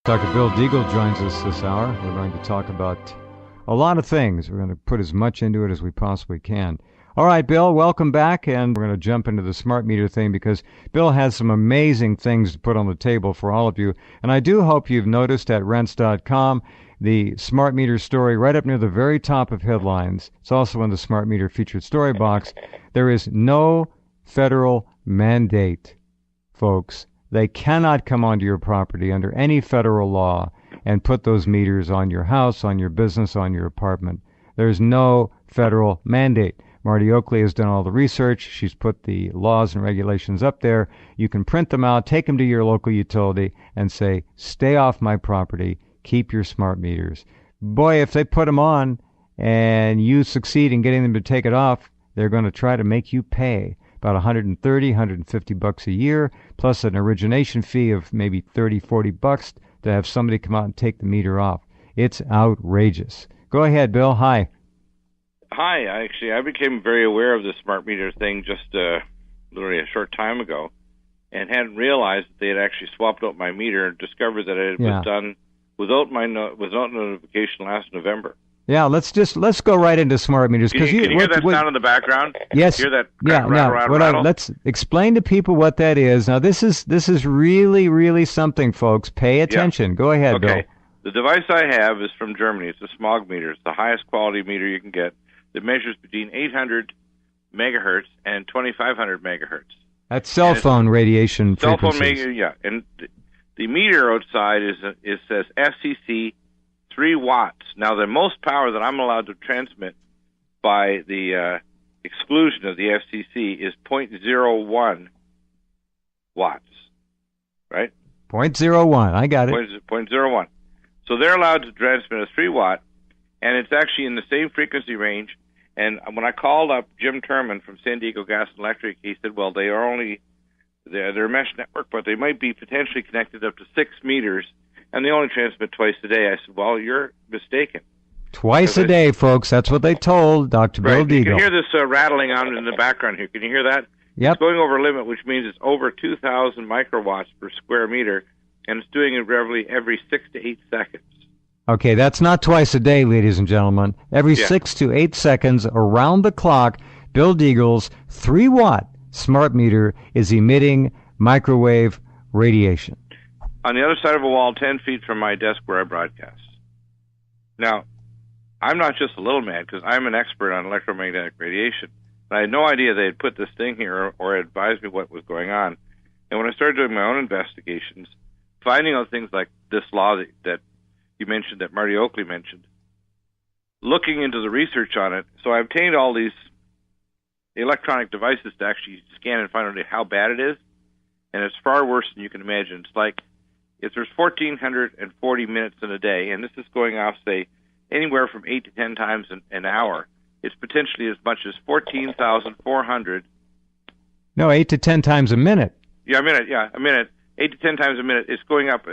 Dr. Bill Deagle joins us this hour. We're going to talk about a lot of things. We're going to put as much into it as we possibly can. All right, Bill, welcome back, and we're going to jump into the smart meter thing because Bill has some amazing things to put on the table for all of you. And I do hope you've noticed at Rense.com the smart meter story right up near the very top of headlines. It's also in the smart meter featured story box. There is no federal mandate, folks. They cannot come onto your property under any federal law and put those meters on your house, on your business, on your apartment. There's no federal mandate. Marty Oakley has done all the research. She's put the laws and regulations up there. You can print them out, take them to your local utility, and say, stay off my property, keep your smart meters. Boy, if they put them on and you succeed in getting them to take it off, they're going to try to make you pay about $130, $150 a year, plus an origination fee of maybe $30, $40 to have somebody come out and take the meter off. It's outrageous. Go ahead, Bill. Hi. Hi. I became very aware of the smart meter thing just literally a short time ago, and hadn't realized that they had actually swapped out my meter and discovered that it was done without notification last November. Yeah, let's go right into smart meters. Can you hear that sound in the background? Yes. Hear that rattle? Let's explain to people what that is. Now, this is really, really something, folks. Pay attention. Go ahead, okay. Bill. The device I have is from Germany. It's a smog meter. It's the highest quality meter you can get. It measures between 800 megahertz and 2,500 megahertz. That's cell phone radiation frequencies. Cell phone, yeah. And the meter outside says FCC 3 watts. Now, the most power that I'm allowed to transmit by the exclusion of the FCC is 0.01 watts, right? 0.01, I got it. 0.01. So they're allowed to transmit a 3 watt, and it's actually in the same frequency range. And when I called up Jim Turman from San Diego Gas and Electric, he said, well, they're a mesh network, but they might be potentially connected up to 6 meters, and they only transmit twice a day. I said, well, you're mistaken. Twice a day, folks. That's what they told Dr. Bill Deagle. You can hear this rattling on in the background here. Can you hear that? Yep. It's going over limit, which means it's over 2,000 microwatts per square meter, and it's doing it every 6 to 8 seconds. Okay, that's not twice a day, ladies and gentlemen. Every 6 to 8 seconds, around the clock, Bill Deagle's 3-watt smart meter is emitting microwave radiation. On the other side of a wall, 10 feet from my desk where I broadcast. Now, I'm not just a little mad because I'm an expert on electromagnetic radiation. I had no idea they had put this thing here or advised me what was going on. And when I started doing my own investigations, finding out things like this law that you mentioned, that Marty Oakley mentioned, looking into the research on it, so I obtained all these electronic devices to actually scan and find out how bad it is, and it's far worse than you can imagine. It's like if there's 1,440 minutes in a day, and this is going off, say, anywhere from 8 to 10 times an hour, it's potentially as much as 14,400. No, 8 to 10 times a minute. A minute. 8 to 10 times a minute. It's going up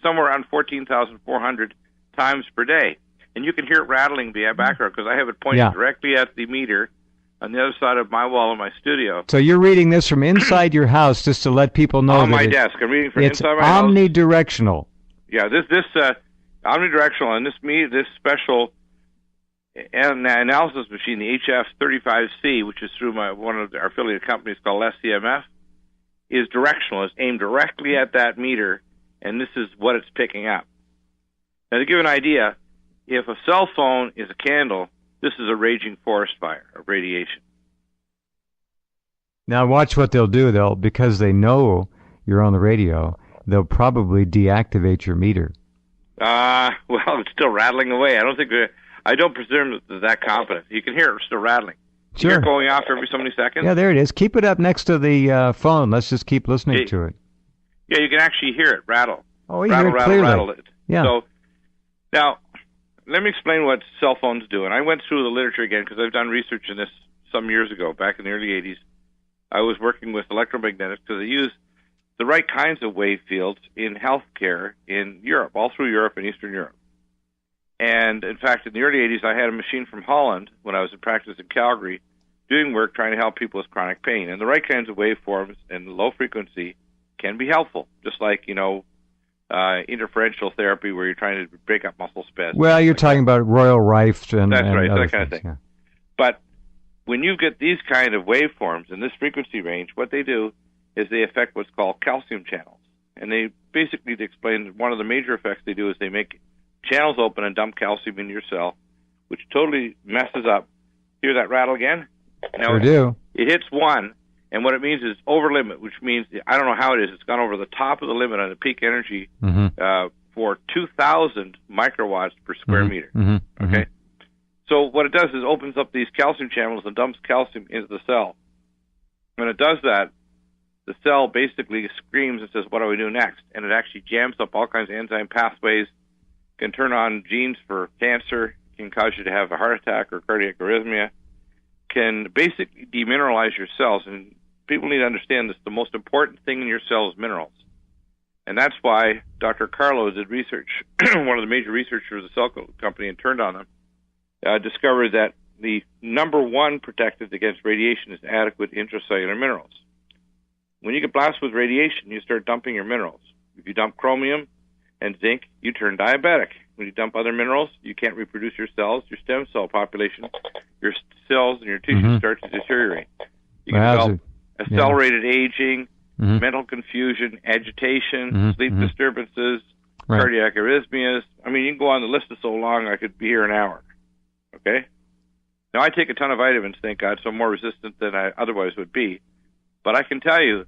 somewhere around 14,400 times per day. And you can hear it rattling via background because I have it pointed directly at the meter on the other side of my wall in my studio. So you're reading this from inside your house just to let people know on my desk. I'm reading from inside my house. It's omnidirectional. Yeah, this omnidirectional, and this special analysis machine, the HF35C, which is through one of our affiliate companies called SCMF, is directional. It's aimed directly at that meter, and this is what it's picking up. Now, to give an idea, if a cell phone is a candle, this is a raging forest fire of radiation. Now, watch what they'll do. Because they know you're on the radio, they'll probably deactivate your meter. Well, it's still rattling away. I don't presume that they're that confident. You can hear it still rattling. Sure. You're going off every so many seconds? Yeah, there it is. Keep it up next to the phone. Let's just keep listening to it. Yeah, you can actually hear it rattle. Oh, you hear it clearly. Rattle. Yeah. So, now, let me explain what cell phones do. And I went through the literature again because I've done research in this some years ago, back in the early 80s. I was working with electromagnetics because they use the right kinds of wave fields in healthcare in Europe, all through Europe and Eastern Europe. And, in fact, in the early 80s, I had a machine from Holland when I was in practice in Calgary doing work trying to help people with chronic pain. And the right kinds of waveforms and low frequency can be helpful, just like, interferential therapy where you're trying to break up muscle spasms. Well, you're talking about Royal Rife and that's right, other that kind of things, thing. yeah. But when you get these kind of waveforms in this frequency range, what they do is they affect what's called calcium channels. And they basically, to explain, one of the major effects they do is they make channels open and dump calcium into your cell, which totally messes up. Hear that rattle again? Now, Sure do. It hits one, and what it means is over limit, which means, I don't know how it is, it's gone over the top of the limit on the peak energy for 2,000 microwatts per square meter. Okay? So what it does is opens up these calcium channels and dumps calcium into the cell. When it does that, the cell basically screams and says, what do we do next? And it actually jams up all kinds of enzyme pathways, can turn on genes for cancer, can cause you to have a heart attack or cardiac arrhythmia, can basically demineralize your cells. And people need to understand this. The most important thing in your cell is minerals. And that's why Dr. Carlo did research, one of the major researchers of the cell company, and turned on them, discovered that the number one protective against radiation is adequate intracellular minerals. When you get blasted with radiation, you start dumping your minerals. If you dump chromium and zinc, you turn diabetic. When you dump other minerals, you can't reproduce your cells, your stem cell population, your cells and your tissues start to deteriorate. You can develop accelerated aging, mental confusion, agitation, sleep disturbances, cardiac arrhythmias. I mean, you can go on the list is so long I could be here an hour. Okay? Now, I take a ton of vitamins, thank God, so I'm more resistant than I otherwise would be. But I can tell you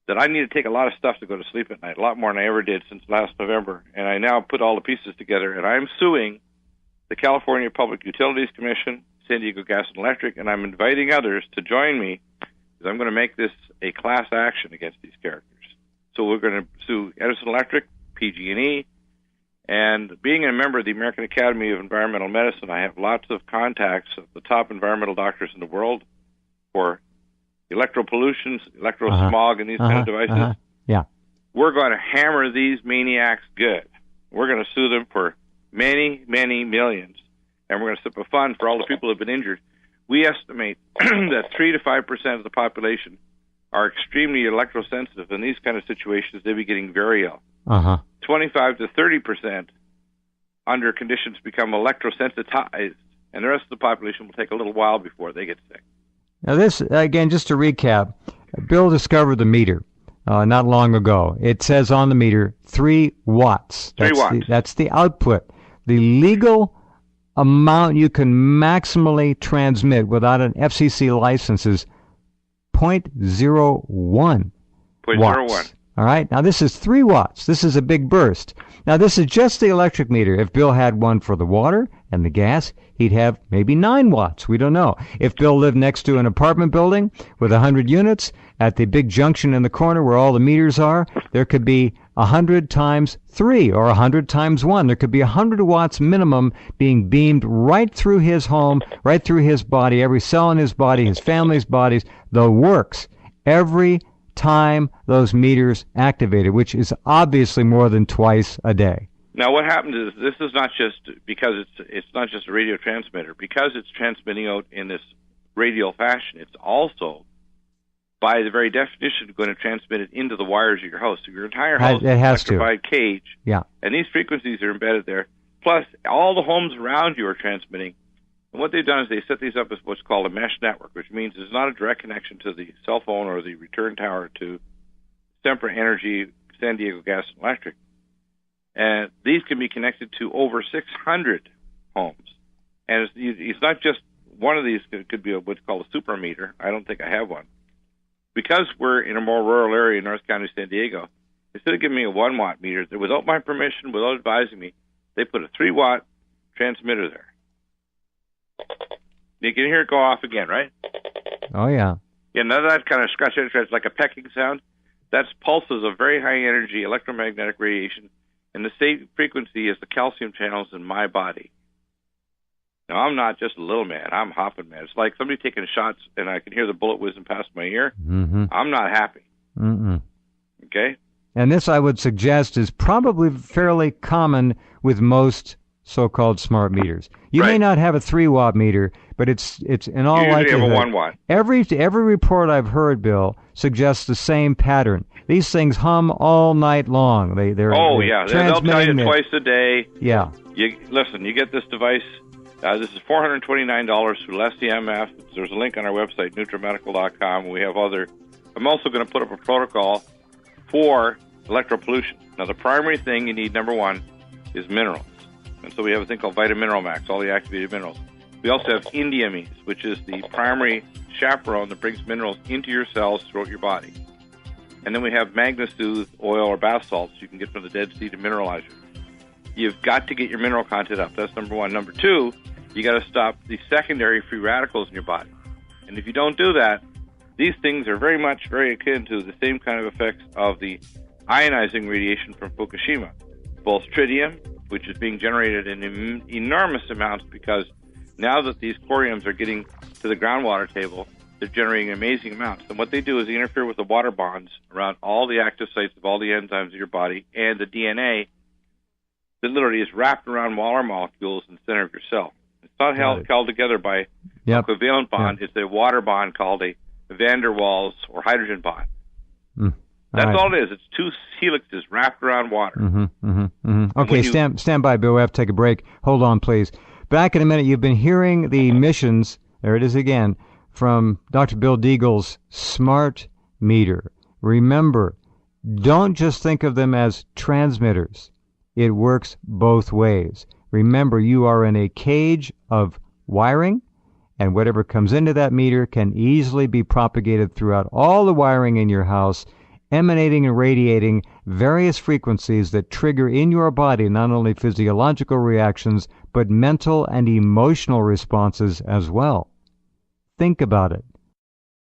that I need to take a lot of stuff to go to sleep at night, a lot more than I ever did since last November. And I now put all the pieces together, and I'm suing the California Public Utilities Commission, San Diego Gas and Electric, and I'm inviting others to join me because I'm going to make this a class action against these characters. So we're going to sue Edison Electric, PG&E, and being a member of the American Academy of Environmental Medicine, I have lots of contacts of the top environmental doctors in the world for electropollutions, electrosmog, and these kind of devices. Yeah. We're going to hammer these maniacs good. We're going to sue them for many, many millions, and we're going to set up a fund for all the people who have been injured. We estimate that 3 to 5% of the population are extremely electrosensitive. In these kind of situations, they'll be getting very ill. 25 to 30% under conditions become electrosensitized, and the rest of the population will take a little while before they get sick. Now this, again, just to recap, Bill discovered the meter not long ago. It says on the meter 3 watts. That's the output. The legal amount you can maximally transmit without an FCC license is 0.01 watts. 0.01. All right. Now this is 3 watts. This is a big burst. Now this is just the electric meter. If Bill had one for the water and the gas, he'd have maybe 9 watts. We don't know. If Bill lived next to an apartment building with 100 units at the big junction in the corner where all the meters are, there could be 100 times 3 or 100 times 1. There could be 100 watts minimum being beamed right through his home, right through his body, every cell in his body, his family's bodies, the works. Every time those meters activated, which is obviously more than twice a day. Now, what happens is this is not just because it's not just a radio transmitter. Because it's transmitting out in this radial fashion, it's also, by the very definition, going to transmit it into the wires of your house. So your entire house is an electrified cage. Yeah. And these frequencies are embedded there. Plus, all the homes around you are transmitting. And what they've done is they set these up as what's called a mesh network, which means it's not a direct connection to the cell phone or the return tower to Sempra Energy, San Diego Gas and Electric. And these can be connected to over 600 homes. And it's not just one of these. It could be what's called a super meter. I don't think I have one. Because we're in a more rural area in North County, San Diego, instead of giving me a 1-watt meter, without my permission, without advising me, they put a 3-watt transmitter there. You can hear it go off again, right? Oh, yeah. Yeah, now that kind of scratch, it's like a pecking sound. That's pulses of very high energy electromagnetic radiation, and the same frequency as the calcium channels in my body. Now, I'm not just a little man. I'm hopping mad. It's like somebody taking shots, and I can hear the bullet whizzing past my ear. I'm not happy. Okay? And this, I would suggest, is probably fairly common with most so-called smart meters. You may not have a 3-watt meter, but it's in all You usually have a likelihood. 1 watt. Every report I've heard, Bill, suggests the same pattern. These things hum all night long. They'll tell you twice a day. Yeah. You get this device. This is $429 through less EMF. There's a link on our website, NutriMedical.com. We have other. I'm also going to put up a protocol for electropollution. Now, the primary thing you need, number one, is minerals. And so we have a thing called Vitamineral Max, all the activated minerals. We also have Indiamines, which is the primary chaperone that brings minerals into your cells throughout your body. And then we have Magnesoothe oil or bath salts you can get from the Dead Sea to mineralize you. You've got to get your mineral content up. That's number one. Number two, you got to stop the secondary free radicals in your body. And if you don't do that, these things are very akin to the same kind of effects of the ionizing radiation from Fukushima. Both tritium, which is being generated in enormous amounts because now that these coriums are getting to the groundwater table, they're generating amazing amounts. And what they do is they interfere with the water bonds around all the active sites of all the enzymes of your body and the DNA that literally is wrapped around water molecules in the center of your cell. It's not held together by a covalent bond. It's a water bond called a van der Waals or hydrogen bond. That's all it is. It's two helixes wrapped around water. Okay, stand by, Bill. We have to take a break. Hold on, please. Back in a minute. You've been hearing the missions, there it is again, from Dr. Bill Deagle's Smart Meter. Remember, don't just think of them as transmitters. It works both ways. Remember, you are in a cage of wiring, and whatever comes into that meter can easily be propagated throughout all the wiring in your house, emanating and radiating various frequencies that trigger in your body not only physiological reactions, but mental and emotional responses as well. Think about it.